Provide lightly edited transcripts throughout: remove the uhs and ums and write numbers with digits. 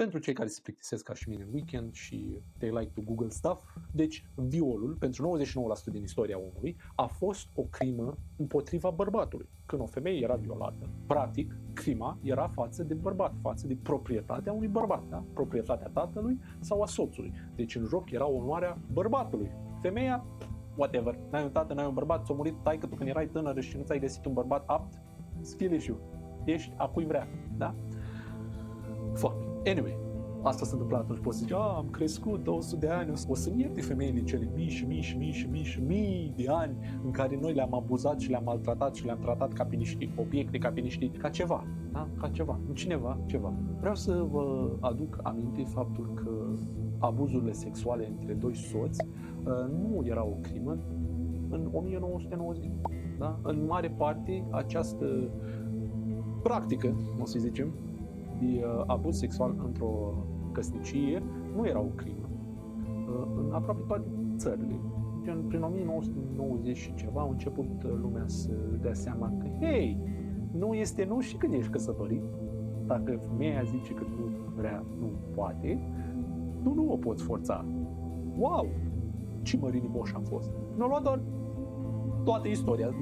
Pentru cei care se plictisesc ca și mine în weekend și they like to Google stuff, deci violul, pentru 99% din istoria omului, a fost o crimă împotriva bărbatului. Când o femeie era violată, practic, crima era față de bărbat, față de proprietatea unui bărbat, da? Proprietatea tatălui sau a soțului. Deci în joc era onoarea bărbatului. Femeia, whatever, n-ai un tată, n-ai un bărbat, ți-a murit taică tu când erai tânără și nu ți-ai găsit un bărbat apt, skill issue. Ești a cui vrea, da? Anyway, asta s-a întâmplat atunci, poți zice, am crescut 200 de ani, o să-mi ierte femeile cele mii de ani în care noi le-am abuzat și le-am maltratat și le-am tratat ca pe niște obiecte, ca pe niște, ca ceva, da? Ca ceva, în cineva, ceva. Vreau să vă aduc aminte faptul că abuzurile sexuale între doi soți nu era o crimă în 1990, da? În mare parte, această practică, o să zicem, de abuz sexual într-o căsnicie nu era o crimă. În aproape toate țările. Prin 1990 și ceva a început lumea să dea seama că, hei, nu este nu și când ești căsătorit. Dacă femeia zice că nu vrea, nu poate, nu o poți forța. Wow! Ce mărini moș am fost. Ne-a luat doar toată istoria, 99,9%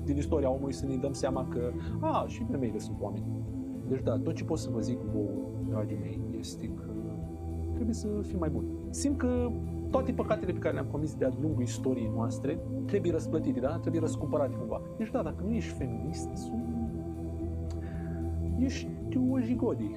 din istoria omului să ne dăm seama că, și femeile sunt oameni. Deci da, tot ce pot să vă zic vouă, dragii mei, este că trebuie să fim mai buni. Simt că toate păcatele pe care le-am comis de-a lungul istoriei noastre trebuie răsplătite, da? Trebuie răscumpărate cumva. Deci da, dacă nu ești feminist, ești o jigodie.